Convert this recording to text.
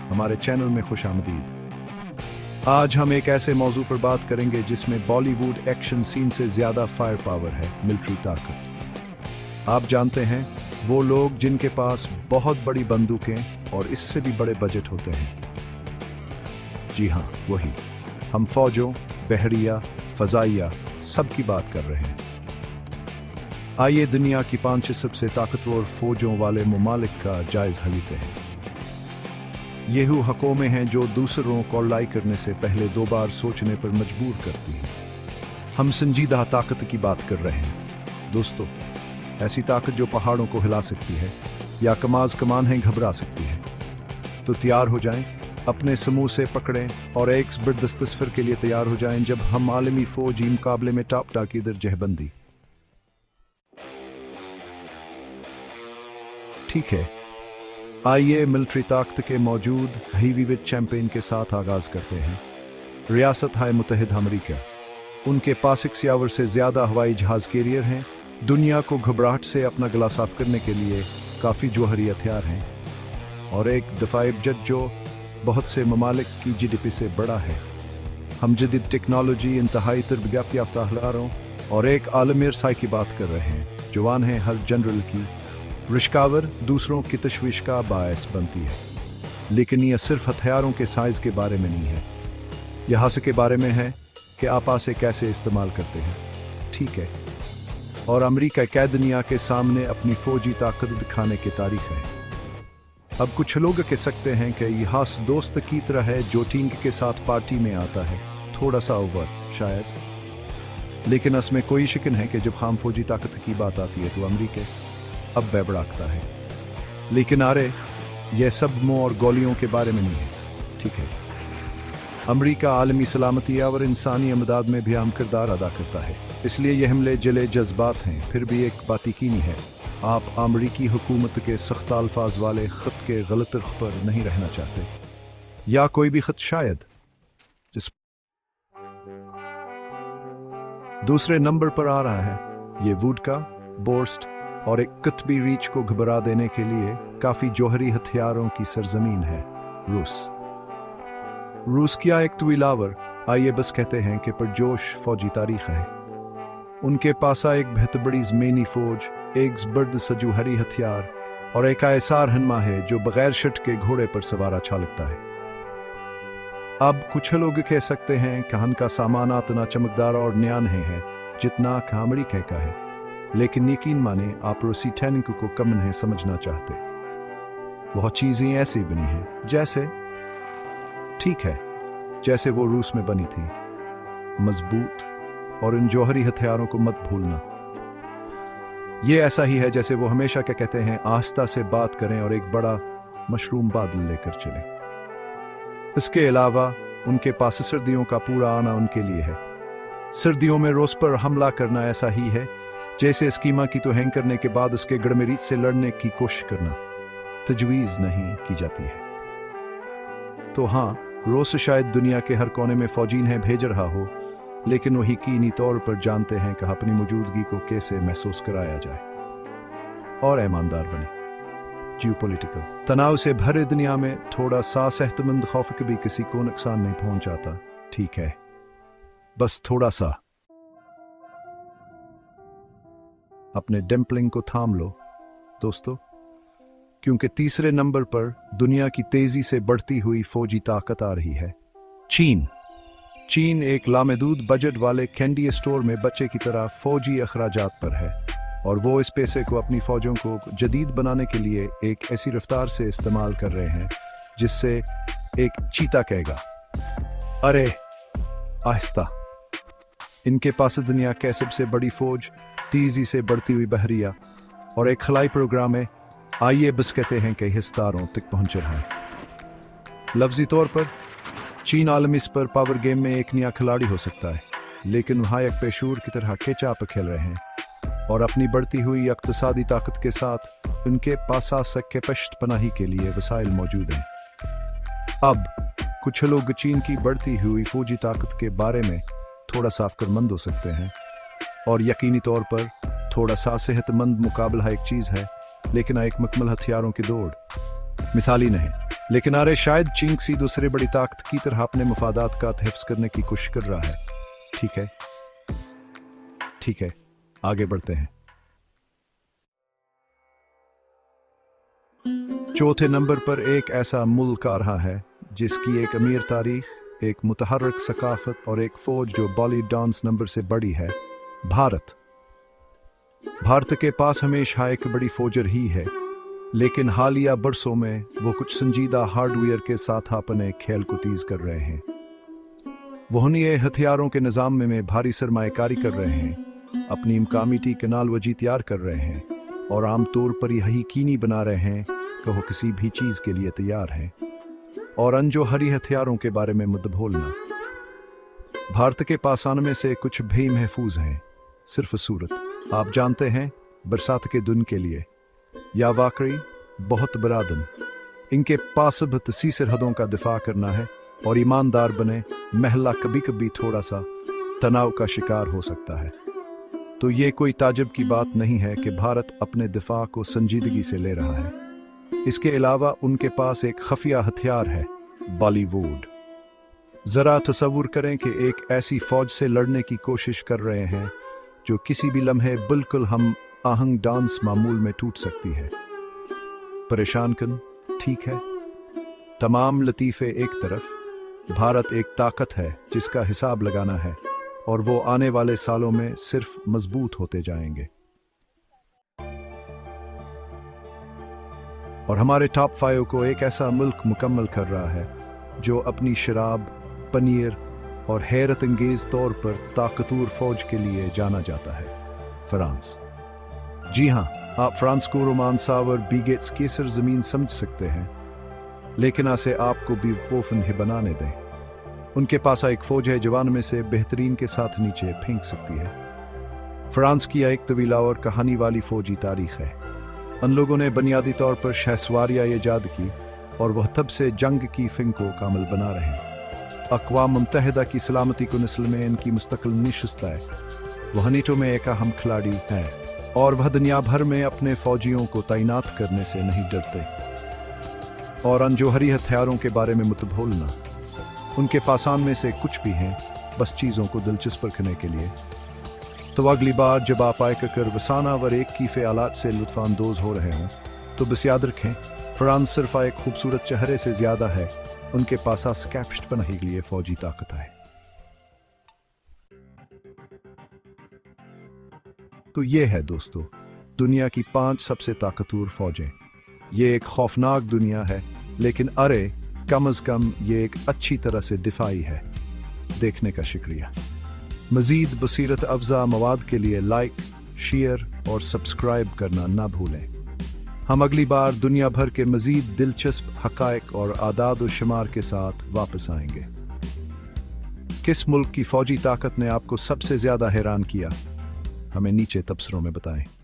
हमारे चैनल में खुश आमदीद। आज हम एक ऐसे मौजू पर बात करेंगे जिसमें बॉलीवुड एक्शन सीन से ज़्यादा फायर पावर है, मिलिट्री ताकत। आप जानते हैं वो लोग जिनके पास बहुत बड़ी बंदूकें और इससे भी बड़े बजट होते हैं। जी हाँ, वही। हम फौजों, बहरिया, फजाइया सब की बात कर रहे हैं। आइए दुनिया की 5 सबसे ताकतवर फौजों वाले ममालिक का जायजा लेते हैं। ये वो हुकूमतें हैं जो दूसरों को लड़ाई करने से पहले 2 बार सोचने पर मजबूर करती हैं। हम संजीदा ताकत की बात कर रहे हैं दोस्तों, ऐसी ताकत जो पहाड़ों को हिला सकती है या कमान है घबरा सकती है। तो तैयार हो जाएं, अपने समूह से पकड़ें और एक जबरदस्त तस्वीर के लिए तैयार हो जाएं जब हम आलमी फौजी मुकाबले में टॉप की दरजहबंदी। ठीक है, आइए मिलिट्री ताकत के मौजूद हेवीवेट चैंपियन के साथ आगाज करते हैं। रियासत हाय मुत्तहिदा अमेरिका। उनके पास 61 से ज़्यादा हवाई जहाज कैरियर हैं। दुनिया को घबराहट से अपना गला साफ करने के लिए काफ़ी जौहरी हथियार हैं और एक दफाई बजट जो बहुत से ममालिक की जीडीपी से बड़ा है। हम जदीद टेक्नोलॉजी, इंतहाई तरबियत याफ्ता हथियारों और एक आलमी रसाई की बात कर रहे हैं। जवान है हर जनरल की रिश्कावर दूसरों की तशवीश का बायस बनती है। लेकिन यह सिर्फ हथियारों के साइज के बारे में नहीं है, यह हासिल के बारे में है कि आप इसे कैसे इस्तेमाल करते हैं। ठीक है, और अमेरिका कै दुनिया के सामने अपनी फौजी ताकत दिखाने की तारीख है। अब कुछ लोग कह सकते हैं कि यह हास दोस्त की तरह है जो टीम के साथ पार्टी में आता है, थोड़ा सा ओवर शायद। लेकिन इसमें कोई शिकन है कि जब हम फौजी ताकत की बात आती है तो अमेरिका अब बेबड़ाकता है। लेकिन अरे यह सब मोह और गोलियों के बारे में नहीं है। ठीक है, अमेरिका आलमी सलामती और इंसानी इमदाद में भी अहम किरदार अदा करता है। इसलिए यह हमले जले जज्बात हैं। फिर भी एक बात यकीनी है, आप अमेरिकी हुकूमत के सख्त अल्फाज वाले ख़त के गलत रुख पर नहीं रहना चाहते, या कोई भी ख़त शायद जिस दूसरे नंबर पर आ रहा है। ये वुडका, बोर्स्ट और एक कतबी रीच को घबरा देने के लिए काफी जौहरी हथियारों की सरजमीन है, रूस क्या एक तवीलावर, आइए बस कहते हैं कि परजोश फौजी तारीख है। उनके पास एक बेहतर बड़ी ज़मीनी फौज, एक जबरदस्त सजूहरी हथियार और एक ऐसा रहनुमा है जो बगैर शट के घोड़े पर सवार अच्छा लगता है। अब कुछ लोग कह सकते हैं कि उनका सामान इतना चमकदार और नया नहीं है जितना कि अमेरिका का है। लेकिन यकीन माने, आप रूसी टैंक को कम नहीं समझना चाहते। बहुत चीज़ें ऐसी बनी हैं जैसे, ठीक है, जैसे वो रूस में बनी थी, मजबूत, और इन जौहरी हथियारों को मत भूलना। ये ऐसा ही है जैसे वो हमेशा क्या कहते हैं, आस्था से बात करें और एक बड़ा मशरूम बादल लेकर चलें। इसके अलावा उनके पास सर्दियों का पूरा आना उनके लिए है। सर्दियों में रूस पर हमला करना ऐसा ही है जैसे स्कीमा की तो हैंग करने के बाद उसके गड़मेरीच से लड़ने की कोशिश करना तजवीज़ नहीं की जाती है। तो हाँ, रूस शायद दुनिया के हर कोने में फौजीन है भेज रहा हो, लेकिन वो यकीनी तौर पर जानते हैं कि अपनी मौजूदगी को कैसे महसूस कराया जाए और ईमानदार बने। जियोपॉलिटिकल तनाव से भरे दुनिया में थोड़ा सा सेहतमंद खौफ कभी किसी को नुकसान नहीं पहुंचाता। ठीक है, बस थोड़ा सा अपने डम्पलिंग को थाम लो दोस्तों, क्योंकि तीसरे नंबर पर दुनिया की तेजी से बढ़ती हुई फौजी ताकत आ रही है, चीन एक लामहदूद बजट वाले कैंडी स्टोर में बच्चे की तरह फौजी अखराजात पर है और वो इस पैसे को अपनी फौजों को जदीद बनाने के लिए एक ऐसी रफ्तार से इस्तेमाल कर रहे हैं जिससे एक चीता कहेगा, अरे आहिस्ता। इनके पास दुनिया की सबसे बड़ी फौज, तेजी से बढ़ती हुई बहरिया और एक खलाई प्रोग्राम है। आइए बस कहते हैं कि हिस्सारों तक पहुंच रहा है। लफ्जी तौर पर चीन आलमी पर पावर गेम में एक नया खिलाड़ी हो सकता है, लेकिन वहाँ एक पेशूर की तरह केचाप खेल रहे हैं और अपनी बढ़ती हुई इक़्तिसादी ताकत के साथ उनके पास के पश्त पनाही के लिए वसाइल मौजूद हैं। अब कुछ लोग चीन की बढ़ती हुई फौजी ताकत के बारे में थोड़ा सा फिक्रमंद हो सकते हैं और यकीनी तौर पर थोड़ा सा सेहतमंद मुकाबला एक चीज़ है, लेकिन एक मुकम्मल हथियारों की दौड़ मिसाली नहीं। लेकिन अरे शायद चीन किसी दूसरे बड़ी ताकत की तरह अपने मफादात का हिफ्ज करने की कोशिश कर रहा है। ठीक है, आगे बढ़ते हैं। चौथे नंबर पर एक ऐसा मुल्क आ रहा है जिसकी एक अमीर तारीख, एक मुतहर्रिक सकाफत और एक फौज जो बॉलीवुड डांस नंबर से बड़ी है, भारत। भारत के पास हमेशा एक बड़ी फौज रही है, लेकिन हालिया बरसों में वो कुछ संजीदा हार्डवेयर के साथ अपने खेल को तेज कर रहे हैं। वो नए हथियारों के निज़ाम में भारी सरमायाकारी कर रहे हैं, अपनी मकामी टेक्नोलॉजी तैयार कर रहे हैं और आमतौर पर यही यकीनी बना रहे हैं कि वो किसी भी चीज़ के लिए तैयार हैं और अनजोहरी हथियारों के बारे में मत भूलना। भारत के पास आने में से कुछ भी महफूज हैं, सिर्फ सूरत आप जानते हैं, बरसात के दिन के लिए, या वाकई बहुत बड़ा दिन। इनके पास अब तसी सरहदों का दिफा करना है और ईमानदार बने, महला कभी कभी थोड़ा सा तनाव का शिकार हो सकता है। तो ये कोई ताज्जुब की बात नहीं है कि भारत अपने दिफा को संजीदगी से ले रहा है। इसके अलावा उनके पास एक खुफिया हथियार है, बॉलीवुड। जरा तसव्वुर करें कि एक ऐसी फौज से लड़ने की कोशिश कर रहे हैं जो किसी भी लम्हे बिल्कुल हम आहंग डांस मामूल में टूट सकती है। परेशान कन, ठीक है। तमाम लतीफ़े एक तरफ, भारत एक ताकत है जिसका हिसाब लगाना है और वो आने वाले सालों में सिर्फ मजबूत होते जाएंगे। और हमारे टॉप 5 को एक ऐसा मुल्क मुकम्मल कर रहा है जो अपनी शराब, पनीर और हैरत अंगेज तौर पर ताकतवर फौज के लिए जाना जाता है, फ्रांस। जी हाँ, आप फ्रांस को रोमांसा और बीगेट्स की सरजमीन समझ सकते हैं, लेकिन इसे आपको भी बेवकूफ नहीं बनाने दें। उनके पास एक फौज है जवान में से बेहतरीन के साथ नीचे फेंक सकती है। फ्रांस की एक तवीला और कहानी वाली फौजी तारीख है। उन लोगों ने बुनियादी तौर पर शहसवारियाँ ईजाद की और वह तब से जंग की फिंग को कामिल बना रहे हैं। अक़वाम मुत्तहिदा की सलामती को नस्ल में इनकी मुस्तकिल नशिस्त है। वह नीटो में एक अहम खिलाड़ी है और वह दुनिया भर में अपने फौजियों को तैनात करने से नहीं डरते। और अनजोहरी हथियारों के बारे में मत भूलना, उनके पासान में से कुछ भी हैं, बस चीज़ों को दिलचस्प रखने के लिए। तो अगली बार जब आप आकर वसाना वर एक की फ़ियालात से लुत्फ़ानंदोज़ हो रहे हों, तो बस याद रखें, फ्रांस सिर्फ एक खूबसूरत चेहरे से ज़्यादा है, उनके पास स्कैप्स्ट बनाने के लिए फ़ौजी ताकत है। तो ये है दोस्तों, दुनिया की 5 सबसे ताकतवर फौजें। ये एक खौफनाक दुनिया है, लेकिन अरे कम अज़ कम ये एक अच्छी तरह से दिफाई है। देखने का शुक्रिया। मज़ीद बसीरत अफ़ज़ा मवाद के लिए लाइक, शेयर और सब्सक्राइब करना ना भूलें। हम अगली बार दुनिया भर के मज़ीद दिलचस्प हक़ाइक़ और आदाद व शुमार के साथ वापस आएंगे। किस मुल्क की फ़ौजी ताकत ने आपको सबसे ज़्यादा हैरान किया? हमें नीचे तबसरों में बताएं।